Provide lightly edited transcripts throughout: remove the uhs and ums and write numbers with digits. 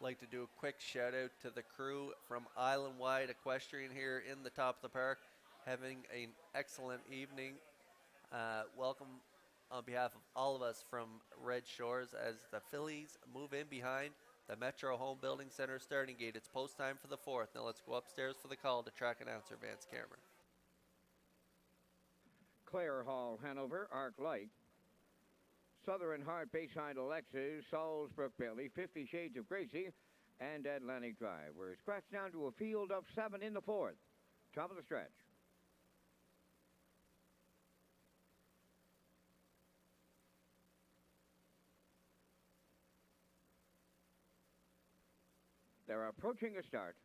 like to do a quick shout out to the crew from Island Wide Equestrian here in the top of the park, having an excellent evening. Welcome on behalf of all of us from Red Shores as the fillies move in behind the Metro Home Building Center starting gate. It's post time for the fourth. Now let's go upstairs for the call to track announcer Vance Cameron. Clare Hall, Hanover, Arc Light. Southern Heart, Bayside Alexis, Salisbrook Bailey, 50 Shades of Gracie, and Atlantic Drive. We're scratched down to a field of 7 in the fourth. Top of the stretch. They're approaching a start.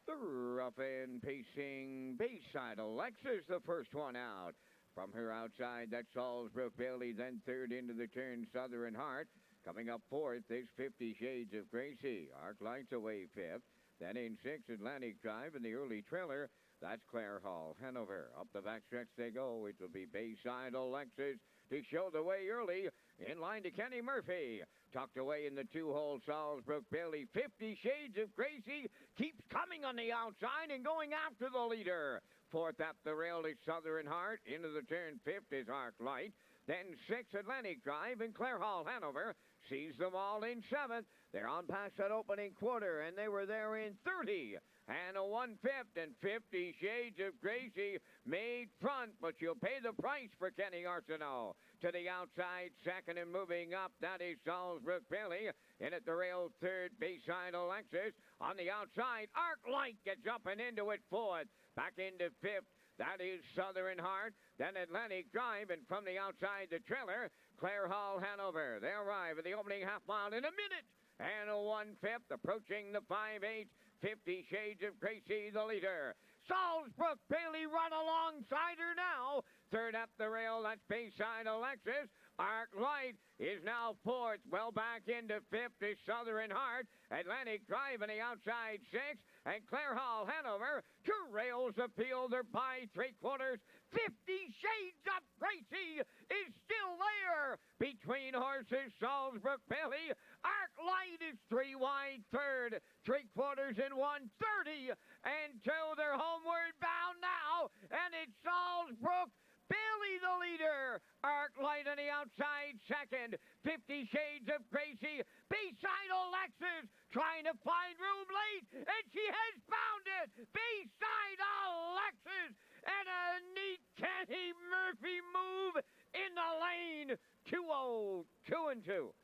The rough end pacing Bayside Alexis, the first one out. From her outside, that's Salisbrook Bailey, then third into the turn, Southern Heart. Coming up fourth is 50 Shades of Gracie. Arc Lights away fifth. Then in sixth, Atlantic Drive in the early trailer. That's Clare Hall, Hanover. Up the backstretch they go. It will be Bayside Alexis to show the way early. In line to Kenny Murphy. Tucked away in the two-hole, Salisbrook Bailey. 50 Shades of Gracie keeps coming on the outside and going after the leader. Fourth up the rail is Southern Heart. Into the turn, fifth is Arc Light. Then sixth, Atlantic Drive, and Clare Hall, Hanover sees them all in seventh. They're on past that opening quarter, and they were there in 30. And a 1/5, and 50 Shades of Gracie made front, but you'll pay the price for Kenny Arsenault. To the outside, second and moving up, that is Salisbrook Bailey. In at the rail, third, Bayside Alexis. On the outside, Arc Light gets up and into it, fourth. Back into fifth. That is Southern Heart, then Atlantic Drive, and from the outside, the trailer, Clare Hall, Hanover. They arrive at the opening half mile in a minute. And a 1/5, approaching the 5/8, 50 Shades of Gracie, the leader. Salisbrook Bailey run alongside her now. Third up the rail, that's Bayside Alexis. Arc Light is now fourth. Well back into fifth is Southern Heart. Atlantic Drive on the outside sixth. And Clare Hall, Hanover. Two rails appeal. They're by 3/4. 50 Shades of Gracie is still there. Between horses, Salisbrook Bailey. Arc Light is 3 wide third. 3/4 and 1:30. And two, they're homeward bound now. And it's Salisbrook Bailey, the leader. Arc Light on the outside second. 50 Shades of Gracie. Bayside Alexis trying to find room late. And she has found it. Bayside Alexis. And a neat Kenny Murphy move in the lane. 2-0, 2-2.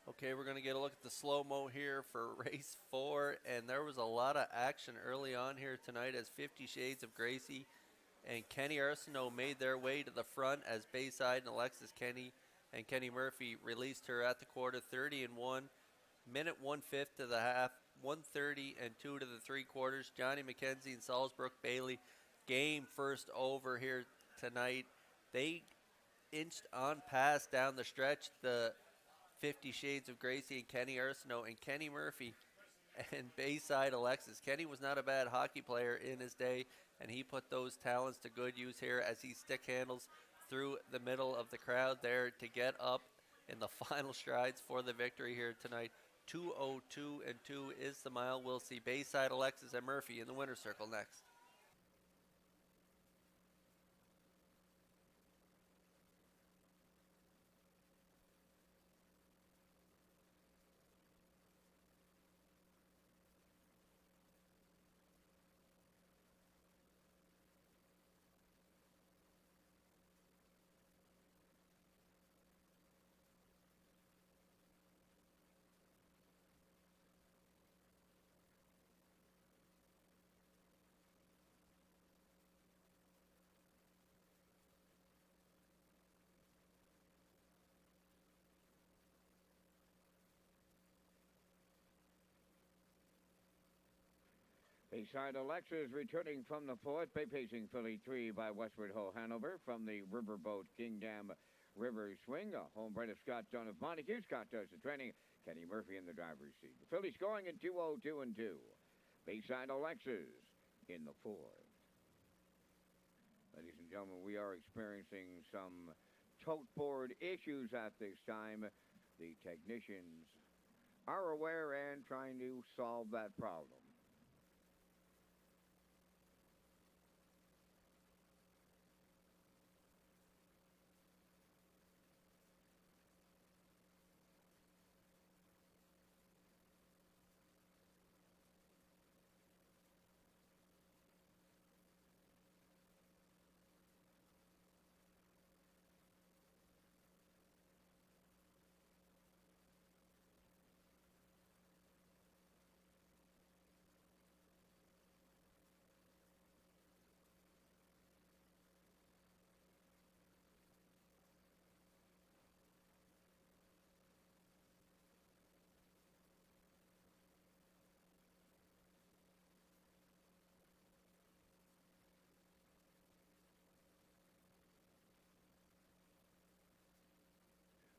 Okay, we're going to get a look at the slow-mo here for race 4, and there was a lot of action early on here tonight as 50 Shades of Gracie and Kenny Arsenault made their way to the front as Bayside and Alexis Kenny and Kenny Murphy released her at the quarter, 30 and 1, minute 1/5 to the half, 1:30 and 2 to the 3/4. Johnny McKenzie and Salisbrook Bailey game first over here tonight. They inched on past down the stretch. The 50 Shades of Gracie and Kenny Arsenault and Kenny Murphy and Bayside Alexis. Kenny was not a bad hockey player in his day, and he put those talents to good use here as he stick handles through the middle of the crowd there to get up in the final strides for the victory here tonight. 2:02 and 2 is the mile. We'll see Bayside Alexis and Murphy in the winner's circle next. Bayside Alexis returning from the fourth, pacing filly 3 by Westward Ho Hanover from the Riverboat Kingdom River Swing, a homebred of Scott John of Montague. Scott does the training. Kenny Murphy in the driver's seat. The filly scoring in 2:02 and 2. Bayside Alexis in the fourth. Ladies and gentlemen, we are experiencing some tote board issues at this time. The technicians are aware and trying to solve that problem.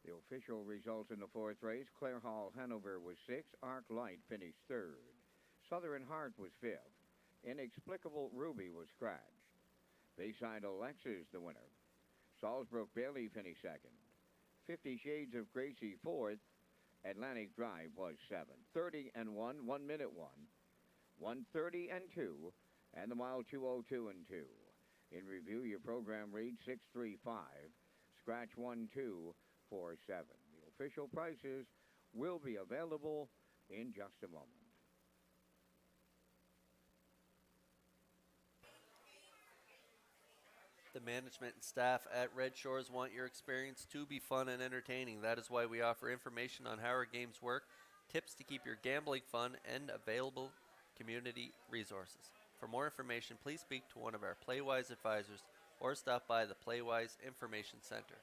The official results in the fourth race: Clare Hall Hanover was 6th, Arc Light finished 3rd, Southern Heart was 5th, Inexplicable Ruby was scratched, Bayside Alexis the winner, Salisbrook Bailey finished 2nd, 50 Shades of Gracie 4th, Atlantic Drive was 7th, 30 and 1, 1 minute 1, 130 and 2, and the mile 2:02 and 2. In review, your program reads 635, scratch 1247. The official prices will be available in just a moment. The management and staff at Red Shores want your experience to be fun and entertaining. That is why we offer information on how our games work, tips to keep your gambling fun, and available community resources. For more information, please speak to one of our PlayWise advisors or stop by the PlayWise Information Center.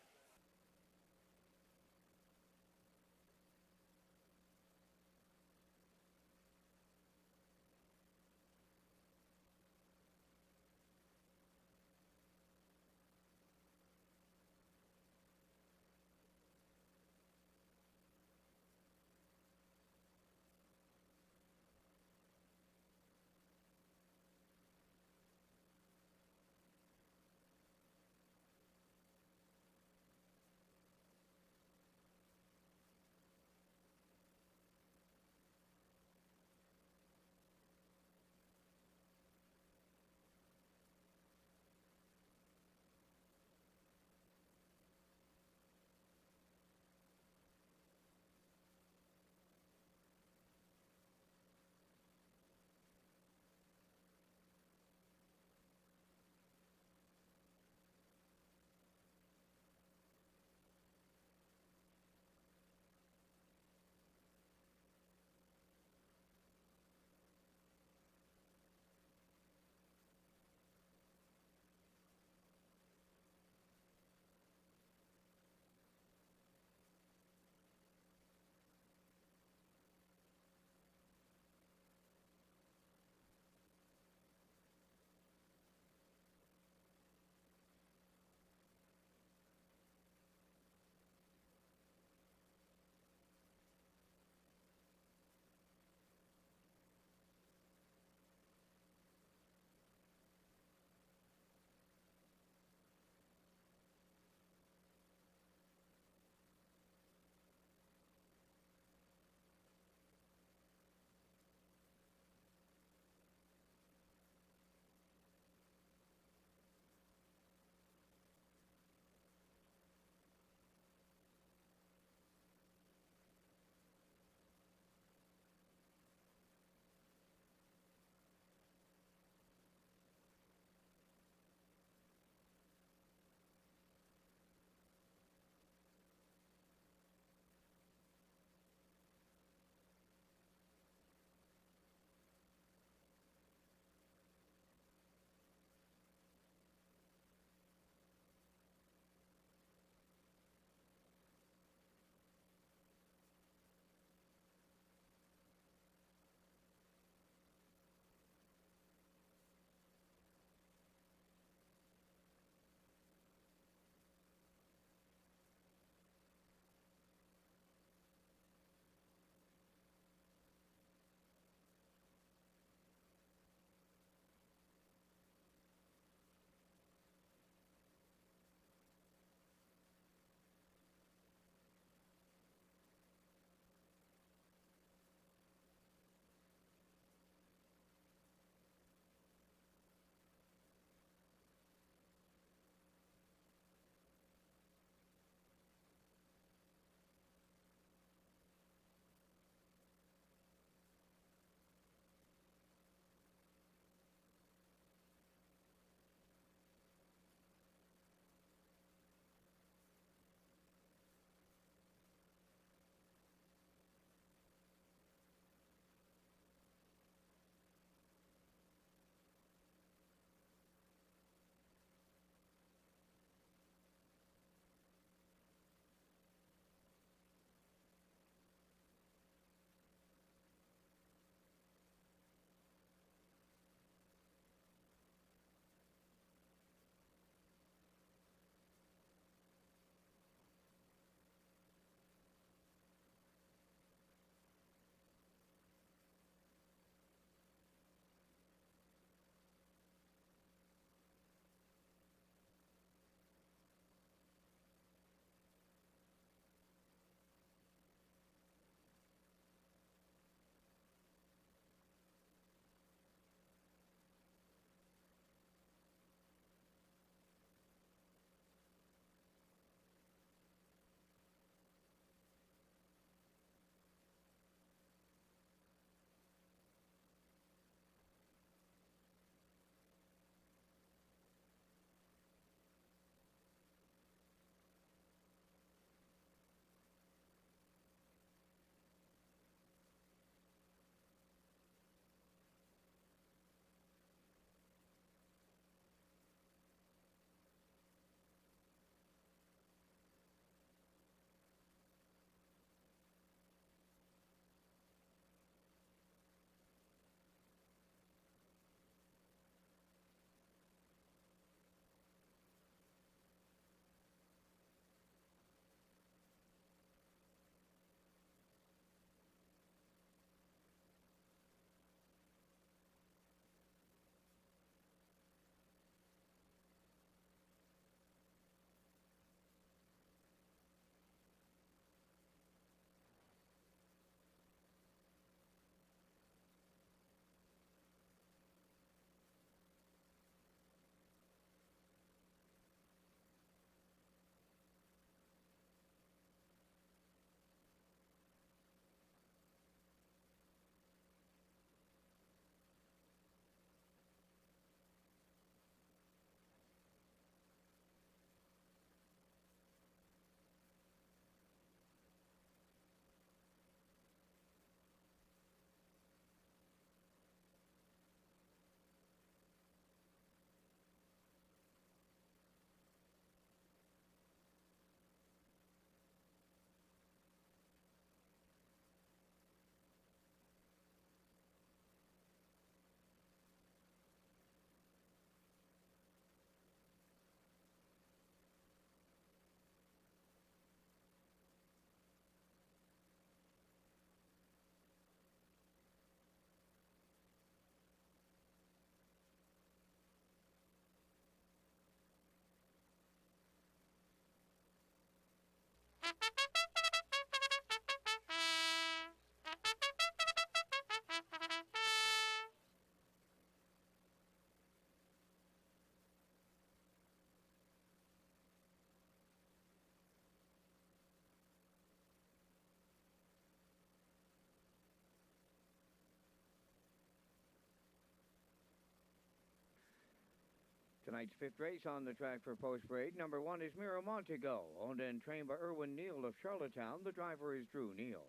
Tonight's fifth race on the track for Post Parade. Number 1 is Mira Montego, owned and trained by Erwin Neal of Charlottetown. The driver is Drew Neal.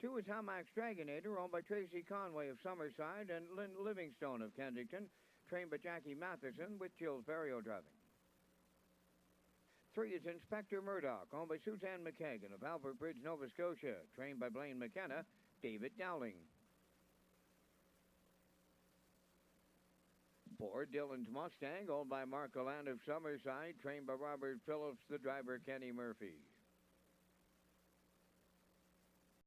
2 is Hamax Dragonator, owned by Tracy Conway of Summerside and Lynn Livingstone of Kensington, trained by Jackie Matheson with Jill Ferrio driving. 3 is Inspector Murdoch, owned by Suzanne McKagan of Albert Bridge, Nova Scotia, trained by Blaine McKenna, David Dowling. 4, Dylan's Mustang, owned by Mark Alland of Summerside, trained by Robert Phillips, the driver Kenny Murphy.